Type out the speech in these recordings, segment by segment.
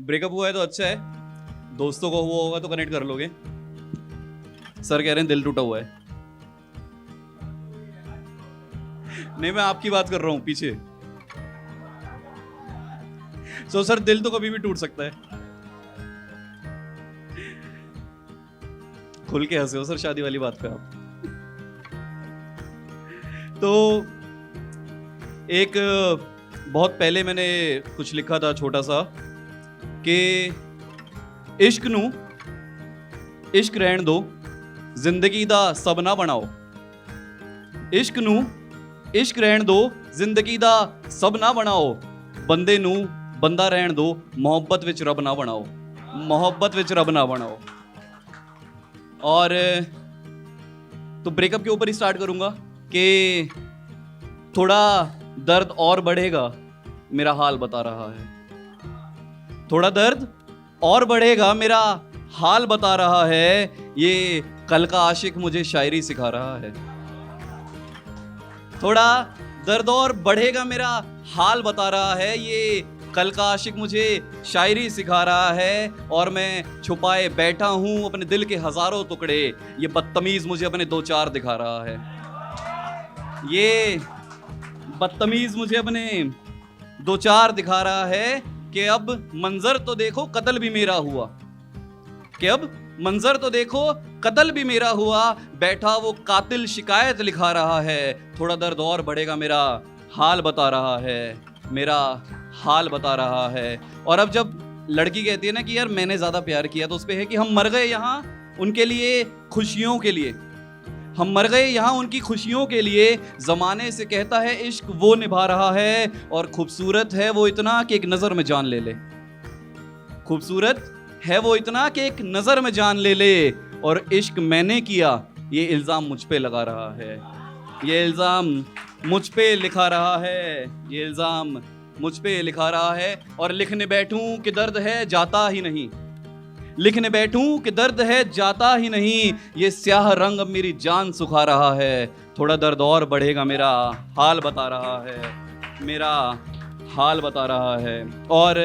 Breakup हुआ है तो अच्छा है, दोस्तों को हुआ होगा तो कनेक्ट कर लोगे। सर कह रहे हैं दिल टूटा हुआ है। नहीं, मैं आपकी बात कर रहा हूं पीछे। सो सर, दिल तो कभी भी टूट सकता है। खुल के हंसे हो सर शादी वाली बात पे आप। तो एक बहुत पहले मैंने कुछ लिखा था छोटा सा कि इश्क नू इश्क रहन दो, जिंदगी दा सब ना बनाओ। इश्क नू इश्क रहन दो, जिंदगी दा सब ना बनाओ। बंदे नू बंदा रहन दो, मोहब्बत विच रब ना बनाओ। मोहब्बत विच रब ना बनाओ। और तो ब्रेकअप के ऊपर ही स्टार्ट करूंगा कि थोड़ा दर्द और बढ़ेगा, मेरा हाल बता रहा है। थोड़ा दर्द और बढ़ेगा, मेरा हाल बता रहा है। ये कल का आशिक मुझे शायरी सिखा रहा है। थोड़ा दर्द और बढ़ेगा, मेरा हाल बता रहा है। ये कल का आशिक मुझे शायरी सिखा रहा है। और मैं छुपाए बैठा हूं अपने दिल के हजारों टुकड़े, ये बदतमीज मुझे अपने दो चार दिखा रहा है। ये बदतमीज मुझे अपने दो चार दिखा रहा है कि अब मंजर तो देखो कत्ल भी मेरा हुआ। कि अब मंजर तो देखो कत्ल भी मेरा हुआ। बैठा वो कातिल शिकायत लिखा रहा है। थोड़ा दर्द और बढ़ेगा, मेरा हाल बता रहा है। मेरा हाल बता रहा है। और अब जब लड़की कहती है ना कि यार मैंने ज्यादा प्यार किया, तो उस पे है कि हम मर गए यहाँ उनके लिए, खुशियों के लिए। हम मर गए यहाँ उनकी खुशियों के लिए। जमाने से कहता है इश्क वो निभा रहा है। और खूबसूरत है वो इतना कि एक नजर में जान ले ले। खूबसूरत है वो इतना कि एक नजर में जान ले ले। और इश्क मैंने किया, ये इल्जाम मुझ पे लगा रहा है। ये इल्जाम मुझ पे लिखा रहा है। ये इल्जाम मुझ पे लिखा रहा है। और लिखने बैठूं कि दर्द है जाता ही नहीं। लिखने बैठूं कि दर्द है जाता ही नहीं। ये स्याह रंग अब मेरी जान सुखा रहा है। थोड़ा दर्द और बढ़ेगा, मेरा हाल बता रहा है। मेरा हाल बता रहा है। और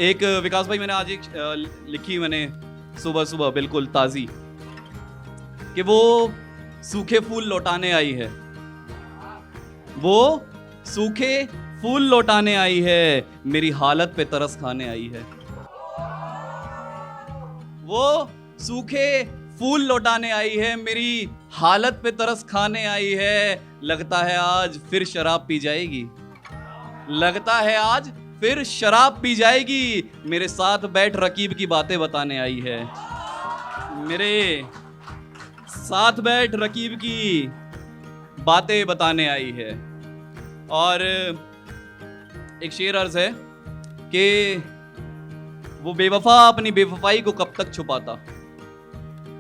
एक विकास भाई, मैंने आज एक लिखी मैंने सुबह सुबह बिल्कुल ताजी, कि वो सूखे फूल लौटाने आई है। वो सूखे फूल लौटाने आई है, मेरी हालत पे तरस खाने आई है। वो सूखे फूल लौटाने आई है, मेरी हालत पे तरस खाने आई है। लगता है आज फिर शराब पी जाएगी। लगता है आज फिर शराब पी जाएगी। मेरे साथ बैठ रकीब की बातें बताने आई है। मेरे साथ बैठ रकीब की बातें बताने आई है। और एक शेर अर्ज है कि वो बेवफा अपनी बेवफाई को कब तक छुपाता।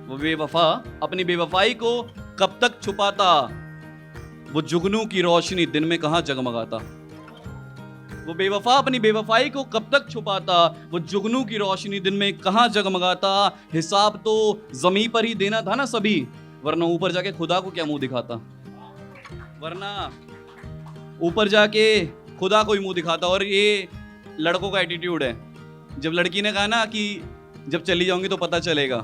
वो बेवफा अपनी बेवफाई को कब तक छुपाता। वो जुगनू की रोशनी दिन में कहां जगमगाता। वो बेवफा अपनी बेवफाई को कब तक छुपाता। वो जुगनू की रोशनी दिन में कहां जगमगाता। हिसाब तो जमीन पर ही देना था ना सभी, वरना ऊपर जाके खुदा को क्या मुंह दिखाता। वरना ऊपर जाके खुदा को ही मुंह दिखाता। और ये लड़कों का एटीट्यूड है। जब लड़की ने कहा ना कि जब चली जाऊंगी तो पता चलेगा,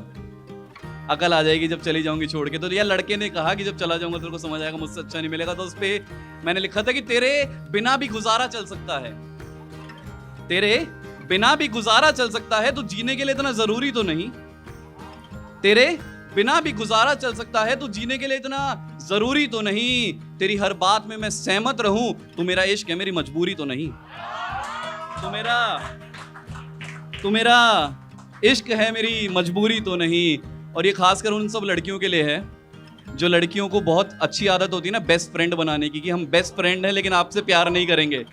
अकल आ जाएगी जब चली जाऊंगी छोड़ के, तो यार लड़के ने कहा कि जब चला जाऊंगा तेरे को समझ आएगा मुझसे अच्छा नहीं मिलेगा। तो उस पे मैंने लिखा था कि तेरे बिना भी गुजारा चल सकता है। तेरे बिना भी गुजारा चल सकता है, तो जीने के लिए इतना जरूरी तो नहीं। तेरे बिना भी गुजारा चल सकता है, तो जीने के लिए इतना जरूरी तो नहीं। तेरी हर बात में मैं सहमत रहूं, तू मेरा इश्क है मेरी मजबूरी तो नहीं। तू मेरा इश्क है मेरी मजबूरी तो नहीं। और ये खासकर उन सब लड़कियों के लिए है जो लड़कियों को बहुत अच्छी आदत होती है ना बेस्ट फ्रेंड बनाने की, कि हम बेस्ट फ्रेंड हैं लेकिन आपसे प्यार नहीं करेंगे।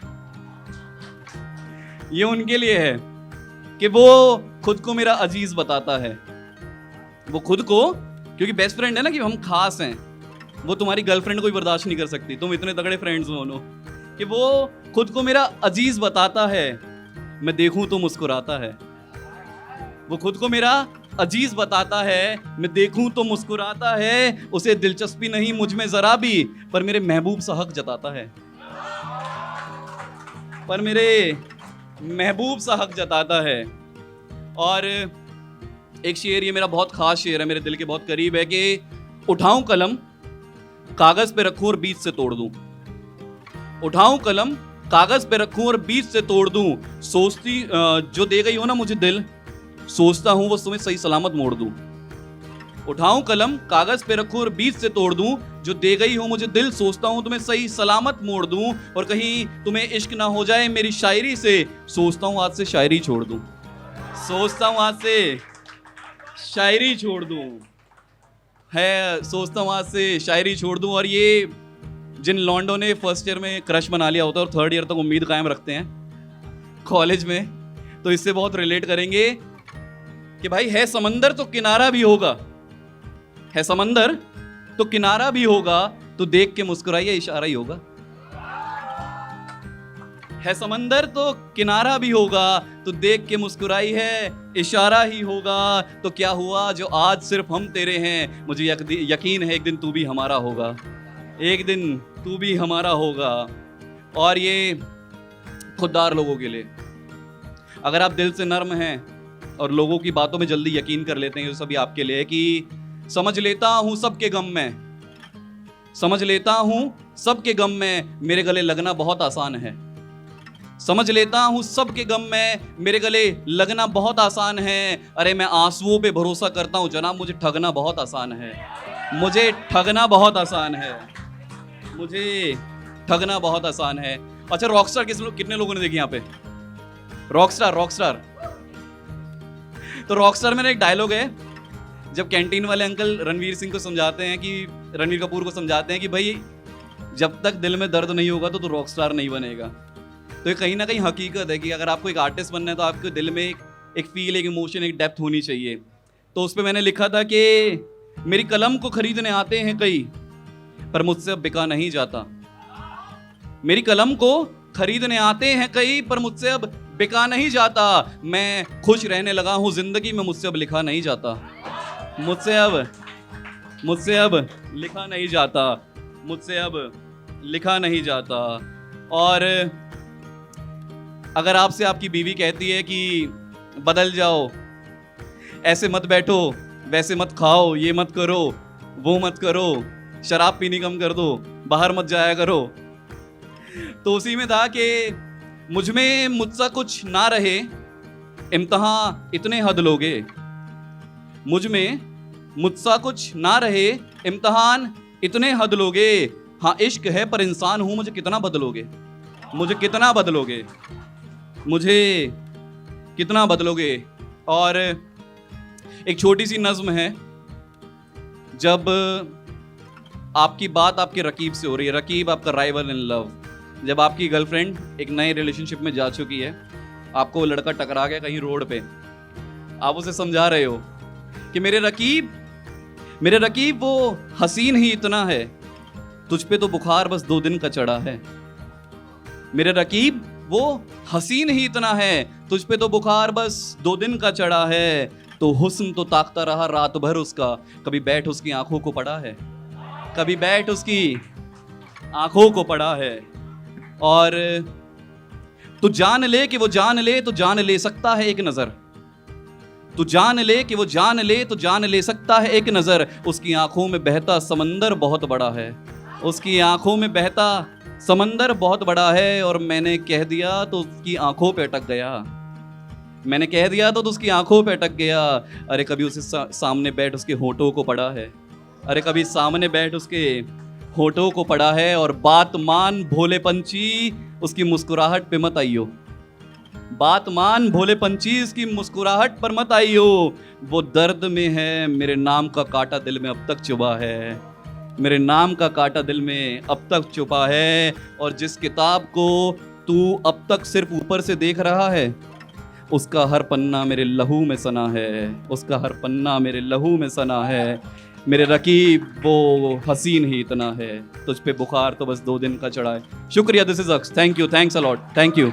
ये उनके लिए है कि वो खुद को मेरा अजीज बताता है। वो खुद को, क्योंकि बेस्ट फ्रेंड है ना कि हम खास हैं, वो तुम्हारी गर्लफ्रेंड को भी बर्दाश्त नहीं कर सकती, तुम इतने तगड़े फ्रेंड्स हो दोनों, कि वो खुद को मेरा अजीज बताता है। मैं देखूं तो मुस्कुराता है। वो खुद को मेरा अजीज बताता है, मैं देखूं तो मुस्कुराता है। उसे दिलचस्पी नहीं मुझ में जरा भी, पर मेरे महबूब सा हक जताता है। पर मेरे महबूब सा हक जताता है। और एक शेर, ये मेरा बहुत खास शेर है, मेरे दिल के बहुत करीब है कि उठाऊं कलम कागज पे रखूं और बीच से तोड़ दूं। उठाऊं कलम कागज पे रखूं और बीच से तोड़ दूं। सोचती जो दे गई हो ना मुझे दिल, सोचता हूं वो तुम्हें सही सलामत मोड़ दूं। उठाऊं कलम कागज पे रखूं और बीच से तोड़ दूं। जो दे गई हो मुझे दिल, सोचता हूं तुम्हें सही सलामत मोड़ दूं। और कहीं तुम्हें इश्क ना हो जाए मेरी शायरी से, सोचता हूं आज से शायरी छोड़ दूं। सोचता हूं आज से शायरी छोड़ दूं, है सोचता हूं आज से शायरी छोड़ दूं। और ये जिन लॉन्डो ने फर्स्ट ईयर में क्रश बना लिया होता है और थर्ड ईयर तक उम्मीद कायम रखते हैं कॉलेज में, तो इससे बहुत रिलेट करेंगे कि भाई है समंदर तो किनारा भी होगा, है समंदर तो किनारा भी होगा, तो देख के मुस्कुराइए इशारा ही होगा। है समंदर तो किनारा भी होगा, तो देख के मुस्कुराई है इशारा ही होगा। तो क्या हुआ जो आज सिर्फ हम तेरे हैं, मुझे यकीन है एक दिन तू भी हमारा होगा, एक दिन तू भी हमारा होगा। और ये खुददार लोगों के लिए, अगर आप दिल से नर्म हैं और लोगों की बातों में जल्दी यकीन कर लेते हैं, तो सभी आपके लिए कि समझ लेता हूं सबके गम में, समझ लेता हूं सबके गम में, मेरे गले लगना बहुत आसान है। समझ लेता हूं सबके गम में, मेरे गले लगना बहुत आसान है। अरे मैं आंसुओं पे भरोसा करता हूं जनाब, मुझे ठगना बहुत आसान है, मुझे ठगना बहुत आसान है, मुझे ठगना बहुत आसान है। अच्छा, रॉकस्टार कितने लोगों ने देखी यहाँ पे? Rockstar, Rockstar. तो रॉकस्टार में एक डायलॉग है, जब कैंटीन वाले अंकल रणवीर सिंह को समझाते हैं कि रणवीर कपूर को समझाते हैं कि भाई जब तक दिल में दर्द नहीं होगा तो रॉकस्टार नहीं बनेगा। तो ये कहीं ना कहीं हकीकत है कि अगर आपको एक आर्टिस्ट बनना है तो आपके दिल में एक फील, एक इमोशन, एक डेप्थ होनी चाहिए। तो उस पर मैंने लिखा था कि मेरी कलम को खरीदने आते हैं कई, पर मुझसे अब बिका नहीं जाता। मेरी कलम को खरीदने आते हैं कई, पर मुझसे अब बिका नहीं जाता। मैं खुश रहने लगा हूं जिंदगी में, मुझसे अब लिखा नहीं जाता, मुझसे अब लिखा नहीं जाता, मुझसे अब लिखा नहीं जाता। और अगर आपसे आपकी बीवी कहती है कि बदल जाओ, ऐसे मत बैठो, वैसे मत खाओ, ये मत करो, वो मत करो, शराब पीनी कम कर दो, बाहर मत जाया करो, तो उसी में था कि मुझमें मुझसा कुछ ना रहे, इम्तिहान इतने हद लोगे। मुझमें मुझसा कुछ ना रहे, इम्तिहान इतने हद लोगे। हाँ इश्क है पर इंसान हूं, मुझे कितना बदलोगे, मुझे कितना बदलोगे, मुझे कितना बदलोगे। और एक छोटी सी नज्म है, जब आपकी बात आपके रकीब से हो रही है, रकीब आपका राइवल इन लव, जब आपकी गर्लफ्रेंड एक नए रिलेशनशिप में जा चुकी है, आपको वो लड़का टकरा गया कहीं रोड पे, आप उसे समझा रहे हो कि मेरे रकीब वो हसीन ही इतना है, तुझ पे तो बुखार बस 2 दिन का चढ़ा है। मेरे रकीब वो हसीन ही इतना है, तुझ पे तो बुखार बस 2 दिन का चढ़ा है। तो हुस्न तो ताकता रहा रात भर उसका, कभी बैठ उसकी आंखों को पड़ा है, कभी बैठ उसकी आंखों को पड़ा है। और तू जान ले कि वो जान ले तो जान ले सकता है एक नजर, तू जान ले कि वो जान ले तो जान ले सकता है एक नजर। उसकी आंखों में बहता समंदर बहुत बड़ा है, उसकी आंखों में बहता समंदर बहुत बड़ा है। और मैंने कह दिया तो उसकी आंखों पे अटक गया, मैंने कह दिया तो उसकी आंखों पे अटक गया। अरे कभी उसे सामने बैठ उसके होठों को पड़ा है, अरे कभी सामने बैठ उसके होठों को पड़ा है। और बात मान भोले पंछी, उसकी मुस्कुराहट पे मत आइयो, बात मान भोले पंछी, उसकी मुस्कुराहट पर मत आइयो। वो दर्द में है, मेरे नाम का कांटा दिल में अब तक चुभा है, मेरे नाम का कांटा दिल में अब तक छुपा है। और जिस किताब को तू अब तक सिर्फ ऊपर से देख रहा है, उसका हर पन्ना मेरे लहू में सना है, उसका हर पन्ना मेरे लहू में सना है। मेरे रकीब वो हसीन ही इतना है, तुझ पे बुखार तो बस 2 दिन का चढ़ा है। शुक्रिया, this is Aks, thank you, thanks a lot, thank you.